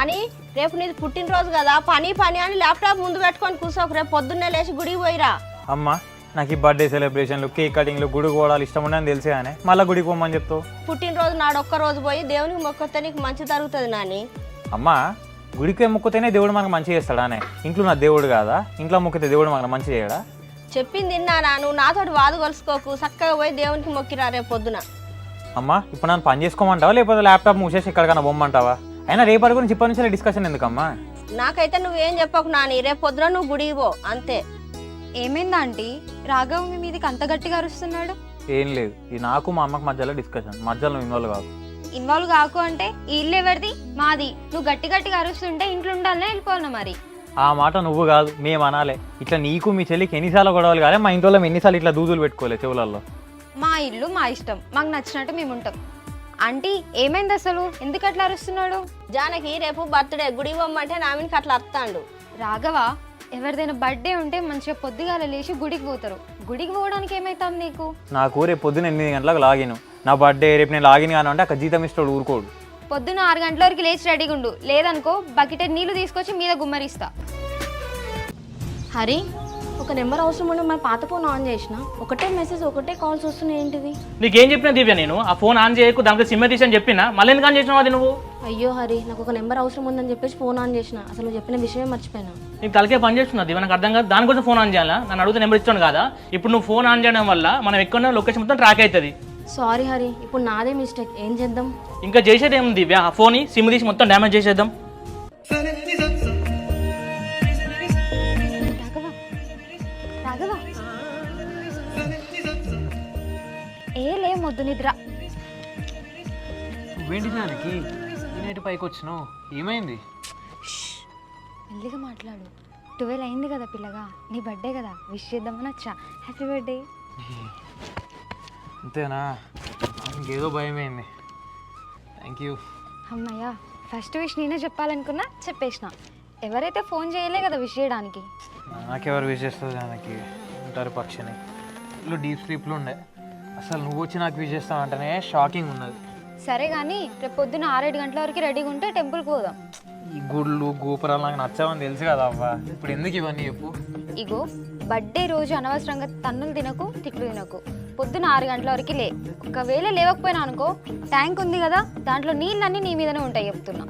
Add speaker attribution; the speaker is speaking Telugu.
Speaker 1: నాని రేపు నీది పుట్టినరోజు కదా, పని పని అని ల్యాప్టాప్ ముందు పెట్టుకొని కూర్చోకు. రేపు పొద్దున్నే లేచి గుడికి పోయిరా.
Speaker 2: అమ్మ నాకు ఈ బర్త్డే సెలబ్రేషన్లు, కేక్ కటింగ్లు, గుడికి పోవడాలు ఇష్టం ఉండని తెలిసే అని మళ్ళీ గుడికి పోమని చెప్తావు.
Speaker 1: పుట్టినరోజు నాడు ఒక్క రోజు పోయి దేవునికి మొక్కితే నీకు మంచి జరుగుతుంది నాని.
Speaker 2: అమ్మ గుడికి మొక్కితేనే దేవుడు మనకు మంచి చేస్తాడా అనే? ఇంట్లో నా దేవుడు కాదా? ఇంట్లో మొక్కితే దేవుడు మనకు మంచి చేయడా?
Speaker 1: చెప్పింది విన్నానా? నువ్వు నాతోటి వాదు కలుసుకోకు, చక్కగా పోయి దేవునికి మొక్కిరా రేపు పొద్దున.
Speaker 2: అమ్మ ఇప్పుడు నన్ను పని చేసుకోమంటావా లేకపోతే ల్యాప్టాప్ మూసేసి ఎక్కడికైనా బొమ్మంటావా? అయినా రేపటి గురించి ఇప్పటి నుంచి డిస్కషన్ ఎందుకమ్మా?
Speaker 1: నాకైతే నువ్వేం చెప్పకు నాని, రేపు పొద్దున నువ్వు గుడికి పో అంతే.
Speaker 3: ఏమైందా ఆంటీ? రాఘవ్ మీ మీదకి అంత గట్టిగా అరుస్తున్నాడు.
Speaker 2: ఏం లేదు, ఈ నాకు మా అమ్మకి మధ్యలో డిస్కషన్, మధ్యలో ఇన్వాల్వ్ కాదు.
Speaker 3: ఇన్వాల్వ్ కాకు అంటే ఈ ఇల్లు ఎవరిది? మాది. నువ్వు గట్టి గట్టిగా అరుస్తుంటే ఇంట్లో ఉండాలనే వెళ్ళిపోవాలన్నా మరి?
Speaker 2: ఆ మాట నువ్వు కాదు మేము అనాలే. ఇట్లా నీకు మీ చెల్లికి ఎన్నిసార్లు గొడవలు కానీ మా ఇంట్లో ఎన్నిసార్లు ఇట్లా దూదులు పెట్టుకోలే చెవులలో.
Speaker 3: మా ఇల్లు మా ఇష్టం, మాకు నచ్చినట్టు మేము ఉంటాం. ఆంటీ ఏమైంది అసలు? ఎందుకు అట్లా అరుస్తున్నాడు?
Speaker 1: జానకి రేపు బర్త్డే, గుడికి పోమ్మంటే నా మీదకి అట్లా అత్తాండు.
Speaker 3: రాఘవ, ఎవరిదైనా బర్త్డే ఉంటే మంచిగా పొద్దుగాల లేచి గుడికి పోతారు. గుడికి పోవడానికి ఏమైతుంది నీకు?
Speaker 2: నాకు రేపు పొద్దున్న 8 గంటలకు లాగిన్, నా బర్త్డే రేపు నేను లాగిన్ కాను అంటే అక్కడ జీతం ఇస్తాడు ఊరుకోడు.
Speaker 3: పొద్దున్న 6 గంటల వరకు లేచి రెడీగా ఉండు, లేదనుకో బకెట్ నీళ్లు తీసుకొచ్చి మీద గుమ్మరిస్తా.
Speaker 1: హరి, ఒక నెంబర్ అవసరం ఉండి మన పాత ఫోన్ ఆన్ చేసిన, ఒకటే మెసేజ్ ఒకటే కాల్స్ వస్తున్నాయి, ఏంటిది?
Speaker 4: నీకేం చెప్పినా దివ్య, నేను ఆ ఫోన్ ఆన్ చేయకు, దాంట్లో సిమ్ తీసి అని చెప్పినా, మళ్ళీ ఎందుకు ఆన్ చేసినావు అది నువ్వు?
Speaker 1: అయ్యో హరి, నాకు ఒక నెంబర్ అవసరం ఉందని చెప్పేసి ఫోన్ ఆన్ చేసిన, అసలు నువ్వు చెప్పిన విషయమే మర్చిపోయినా.
Speaker 4: నీకు తలకే పని చేస్తున్నా దివ్య, నాకు అర్థం కాదు. దానికోసం ఫోన్ ఆన్ చేయాలా? నన్ను అడిగితే నెంబర్ ఇచ్చాను కదా. ఇప్పుడు నువ్వు ఫోన్ ఆన్ చేయడం వల్ల మనం ఎక్కడ లొకేషన్ మొత్తం ట్రాక్ అవుతుంది.
Speaker 1: సారీ హరి, ఇప్పుడు నాదే మిస్టేక్, ఏం చేద్దాం?
Speaker 4: ఇంకా చేసేది ఏముంది దివ్య, ఆ ఫోన్ సిమ్ తీసి మొత్తం డ్యామేజ్ చేసేద్దాం.
Speaker 3: రాఘవ, లే మొద్దు నిద్ర.
Speaker 2: నువ్వేంటి దానికి నేటి పైకి వచ్చినావు? ఏమైంది?
Speaker 3: మెల్లిగా మాట్లాడు. 12 అయింది కదా పిల్లగా, నీ బర్త్డే కదా, విష్ చేద్దామని వచ్చా. Happy birthday.
Speaker 2: అంతేనా? ఇంకేదో భయమైంది. Thank you.
Speaker 3: అమ్మయ్యా, ఫస్ట్ విష్ నేనే చెప్పాలనుకున్నా, చెప్పేసిన. ఎవరైతే ఫోన్ చేయలే కదా విష్ చేయడానికి.
Speaker 2: నాకెవరు విష్ చేస్తుంది దానికి? ఉంటారు పక్షిని. ఇల్లు డీప్ స్లీప్లో ఉండే, అసలు నువ్వు వచ్చి నాకు విష్ చేస్తావు అంటేనే షాకింగ్ ఉన్నది.
Speaker 3: సరే కానీ రేపు పొద్దున్న 6-7 గంటల వరకు రెడీగా ఉంటే టెంపుల్కి పోదాం.
Speaker 2: ఈ గుళ్ళు గోపురాలు నాకు నచ్చావని తెలుసు కదా అవ్వ, ఇప్పుడు ఎందుకు ఇవన్నీ చెప్పు?
Speaker 3: ఇగో, బర్త్డే రోజు అనవసరంగా తన్నులు తినకు, తిట్లు తినకు. పొద్దున 6 గంటల వరకు లే. ఒకవేళ లేవకపోయినా అనుకో, ట్యాంక్ ఉంది కదా, దాంట్లో నీళ్ళన్నీ నీ మీదనే ఉంటాయి చెప్తున్నా.